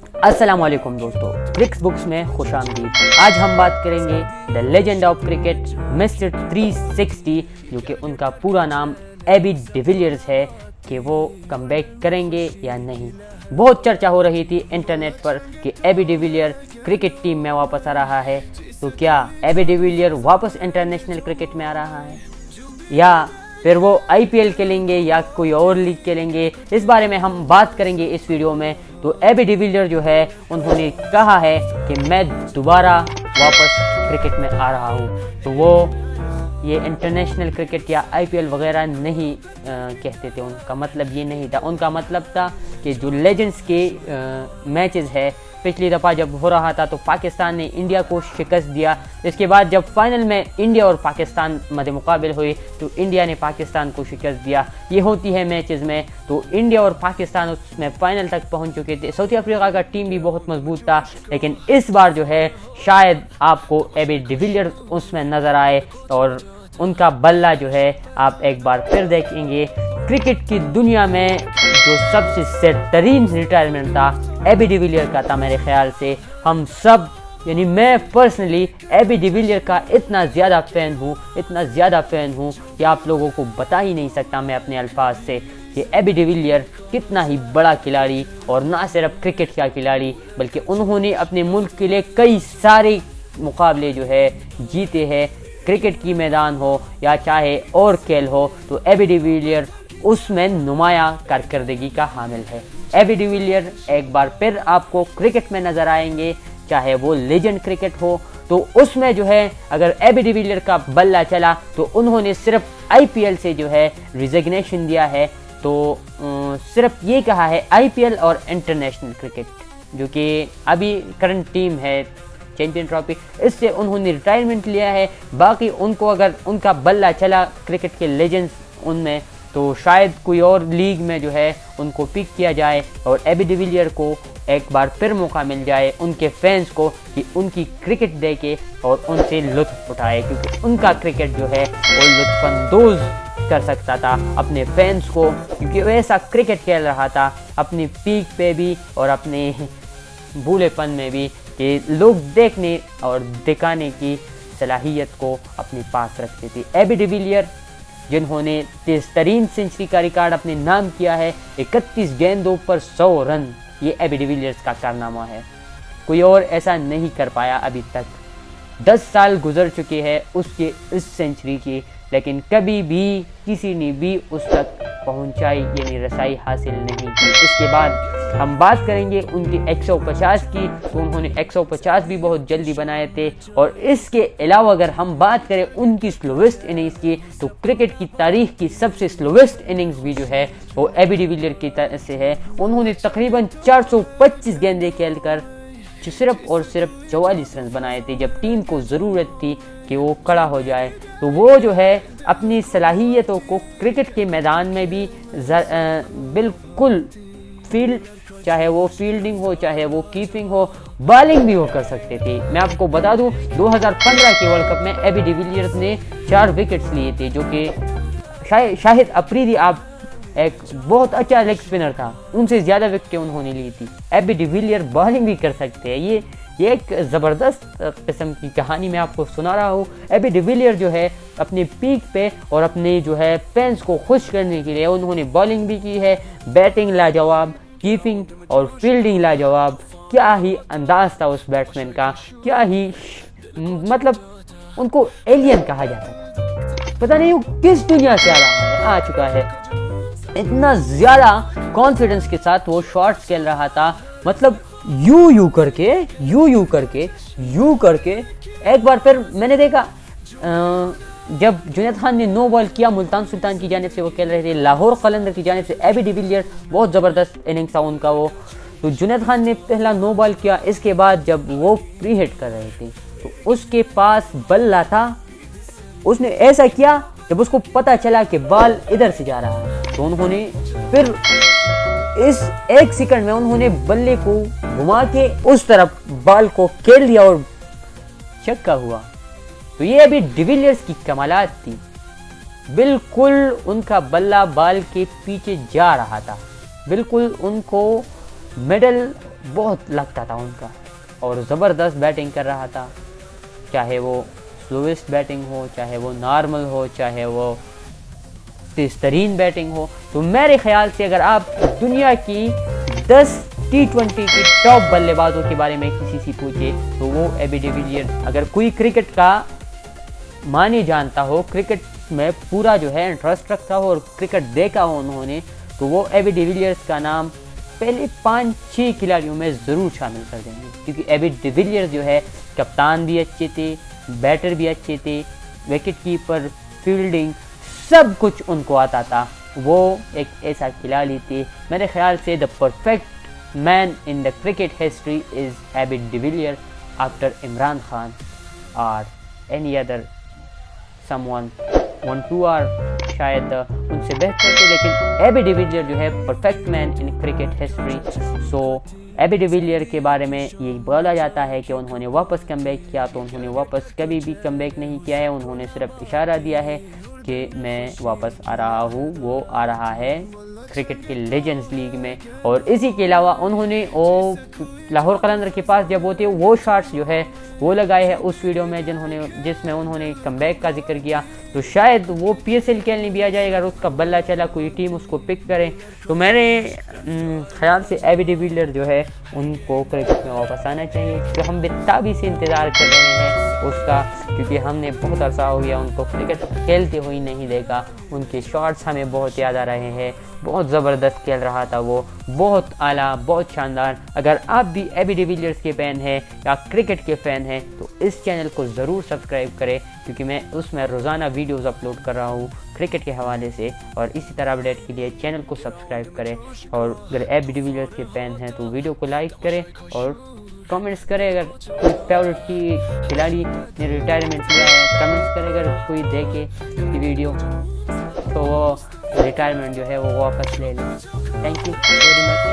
अस्सलाम वालेकुम दोस्तों, ब्रिक्स बुक्स में खुशामदीद। आज हम बात करेंगे the legend of cricket mister 360, जो कि उनका पूरा नाम एबी डिविलियर्स है, कि वो कमबैक करेंगे या नहीं। बहुत चर्चा हो रही थी इंटरनेट पर कि एबी डिविलियर क्रिकेट टीम में वापस आ रहा है। तो क्या एबी डिविलियर वापस इंटरनेशनल क्रिकेट में आ रहा है, या फिर वो आईपीएल खेलेंगे या कोई और लीग खेलेंगे, इस बारे में हम बात करेंगे इस वीडियो में। तो एबी डिविलियर जो है, उन्होंने कहा है कि मैं दोबारा वापस क्रिकेट में आ रहा हूँ। तो वो ये इंटरनेशनल क्रिकेट या आईपीएल वगैरह नहीं कहते थे। उनका मतलब ये नहीं था। उनका मतलब था कि जो लेजेंड्स के मैचेस है, पिछली दफ़ा जब हो रहा था तो पाकिस्तान ने इंडिया को शिकस्त दिया। इसके बाद जब फाइनल में इंडिया और पाकिस्तान मद्दे मुकाबिल हुई तो इंडिया ने पाकिस्तान को शिकस्त दिया। ये होती है मैचेस में। तो इंडिया और पाकिस्तान उसमें फाइनल तक पहुंच चुके थे। साउथ अफ्रीका का टीम भी बहुत मजबूत था, लेकिन इस बार जो है शायद आपको एबी डिविलियर उसमें नज़र आए और उनका बल्ला जो है आप एक बार फिर देखेंगे। क्रिकेट की दुनिया में जो सबसे बेहतरीन रिटायरमेंट था एबी डिविलियर का था मेरे ख्याल से। हम सब, यानी मैं पर्सनली एबी डिविलियर का इतना ज़्यादा फ़ैन हूँ कि आप लोगों को बता ही नहीं सकता मैं अपने अल्फाज से कि एबी डिविलियर कितना ही बड़ा खिलाड़ी, और ना सिर्फ क्रिकेट का खिलाड़ी बल्कि उन्होंने अपने मुल्क के लिए कई सारे मुकाबले जो है जीते हैं। क्रिकेट की मैदान हो या चाहे और खेल हो, तो एबी डिविलियर उसमें नुमाया कारकर्दगी का हामिल है। एबी डिविलियर एक बार फिर आपको क्रिकेट में नज़र आएंगे, चाहे वो लेजेंड क्रिकेट हो। तो उसमें जो है अगर एबी डिविलियर का बल्ला चला तो उन्होंने सिर्फ आईपीएल से जो है रिजिग्नेशन दिया है। तो सिर्फ ये कहा है आईपीएल और इंटरनेशनल क्रिकेट, जो कि अभी करंट टीम है चैंपियन ट्रॉफी, इससे उन्होंने रिटायरमेंट लिया है। बाकी उनको अगर उनका बल्ला चला क्रिकेट के लेजेंड्स उनमें, तो शायद कोई और लीग में जो है उनको पिक किया जाए और एबी डिविलियर को एक बार फिर मौका मिल जाए उनके फैंस को कि उनकी क्रिकेट देखे और उनसे लुत्फ उठाए, क्योंकि उनका क्रिकेट जो है वो लुत्फानंदोज कर सकता था अपने फैंस को, क्योंकि वो ऐसा क्रिकेट खेल रहा था अपनी पीक पे भी और अपने बूढ़ेपन में भी, कि लोग देखने और दिखाने की सलाहियत को अपने पास रखते थे। एबी डिविलियर जिन्होंने तेज़तरीन सेंचुरी का रिकॉर्ड अपने नाम किया है, 31 गेंदों पर 100 रन, ये एबी डिविलियर्स का कारनामा है। कोई और ऐसा नहीं कर पाया अभी तक। 10 साल गुजर चुके हैं उसके इस सेंचुरी की, लेकिन कभी भी किसी ने भी उस तक पहुंचाई यानी रसाई हासिल नहीं की। इसके बाद हम बात करेंगे उनकी 150 की, तो उन्होंने 150 भी बहुत जल्दी बनाए थे। और इसके अलावा अगर हम बात करें उनकी स्लोवेस्ट इनिंग्स की, तो क्रिकेट की तारीख की सबसे स्लोवेस्ट इनिंग्स भी जो है वो एबी डिविलियर की तरफ से है। उन्होंने तकरीबन 425 गेंदें खेलकर सिर्फ और सिर्फ 44 रन बनाए थे, जब टीम को ज़रूरत थी कि वो खड़ा हो जाए। तो वो जो है अपनी सलाहियतों को क्रिकेट के मैदान में भी बिल्कुल फील्ड, चाहे वो फील्डिंग हो चाहे वो कीपिंग हो, बॉलिंग भी वो कर सकते थे। मैं आपको बता दूं 2015 के वर्ल्ड कप में एबी डिविलियर्स ने 4 विकेट्स लिए थे, जो कि शाहिद अफरीदी आप एक बहुत अच्छा लेग स्पिनर था, उनसे ज़्यादा विकेटें उन्होंने ली थी। एबी डिविलियर बॉलिंग भी कर सकते हैं। ये एक ज़बरदस्त किस्म की कहानी मैं आपको सुना रहा हूँ। एबी डिविलियर जो है अपने पीक पे और अपने जो है फैंस को खुश करने के लिए उन्होंने बॉलिंग भी की है, बैटिंग लाजवाब, कीपिंग और फील्डिंग लाजवाब। क्या ही अंदाज था उस बैट्समैन का, क्या ही मतलब उनको एलियन कहा जाता था। पता नहीं वो किस दुनिया से आ चुका है। इतना ज़्यादा कॉन्फिडेंस के साथ वो शॉट्स खेल रहा था, मतलब यू करके एक बार फिर मैंने देखा जब जुनैद खान ने नो बॉल किया मुल्तान सुल्तान की जानिब से, वो खेल रहे थे लाहौर कलंदर की जानिब से। एबी डिविलियर बहुत ज़बरदस्त इनिंग्स था उनका वो। तो जुनैद खान ने पहला नो बॉल किया, इसके बाद जब वो प्री हिट कर रहे थे तो उसके पास बल्ला था। उसने ऐसा किया, जब उसको पता चला कि बॉल इधर से जा रहा है तो उन्होंने फिर इस 1 सेकंड में उन्होंने बल्ले को घुमा के उस तरफ बॉल को खेल दिया और छक्का हुआ। तो ये अभी डिविलियर्स की कमालात थी। बिल्कुल उनका बल्ला बॉल के पीछे जा रहा था, बिल्कुल उनको मेडल बहुत लगता था उनका, और ज़बरदस्त बैटिंग कर रहा था, चाहे वो स्लोएस्ट बैटिंग हो, चाहे वो नॉर्मल हो, चाहे वो तेज तरीन बैटिंग हो। तो मेरे ख्याल से अगर आप दुनिया की 10 T20 की टॉप बल्लेबाजों के बारे में किसी से पूछे तो वो एबी डिविलियर्स, अगर कोई क्रिकेट का माने जानता हो, क्रिकेट में पूरा जो है इंटरेस्ट रखता हो और क्रिकेट देखा हो उन्होंने, तो वो एबी डिविलियर्स का नाम पहले 5-6 खिलाड़ियों में ज़रूर शामिल कर देंगे, क्योंकि एबी डिविलियर्स जो है कप्तान भी अच्छे थे, बैटर भी अच्छे थे, विकेट कीपर, फील्डिंग, सब कुछ उनको आता था। वो एक ऐसा खिलाड़ी थे, मेरे ख्याल से the perfect man in the cricket history is AB de Villiers after Imran Khan और एनी अदर समवन 1-2 और शायद उनसे बेहतर थे, लेकिन एबी डिविलियर जो है perfect man in cricket history. So AB de Villier के बारे में ये बोला जाता है कि उन्होंने वापस कमबैक किया, तो उन्होंने वापस कभी भी कमबैक नहीं किया है, उन्होंने सिर्फ इशारा दिया है कि मैं वापस आ रहा हूँ। वो आ रहा है क्रिकेट के लेजेंड्स लीग में। और इसी के अलावा उन्होंने वो लाहौर कलंदर के पास जब होते वो शॉट्स जो है वो लगाए हैं उस वीडियो में जिसमें उन्होंने कमबैक का जिक्र किया। तो शायद वो PSL खेलने भी आ जाएगा, अगर उसका बल्ला चला कोई टीम उसको पिक करे। तो मेरे ख्याल से एबी डिविलियर जो है उनको क्रिकेट में वापस आना चाहिए, तो हम बेताबी से इंतज़ार कर रहे हैं उसका, क्योंकि हमने बहुत अरसा हो गया उनको क्रिकेट खेलते हुए नहीं देखा। उनके शॉट्स हमें बहुत याद आ रहे हैं, बहुत ज़बरदस्त खेल रहा था वो, बहुत आला, बहुत शानदार। अगर आप भी एबी डिविलियर्स के फ़ैन हैं या क्रिकेट के फ़ैन हैं तो इस चैनल को ज़रूर सब्सक्राइब करें, क्योंकि मैं उसमें रोज़ाना वीडियोस अपलोड कर रहा हूँ क्रिकेट के हवाले से। और इसी तरह अपडेट के लिए चैनल को सब्सक्राइब करें, और अगर एबी डिविलियर्स के फ़ैन हैं तो वीडियो को लाइक करें और कमेंट्स करें। अगर कोई फेवरेट की खिलाड़ी ने रिटायरमेंट लिया है कमेंट्स करें, अगर कोई देखे ये वीडियो तो वो रिटायरमेंट जो है वो वापस ले लें। Thank you very much.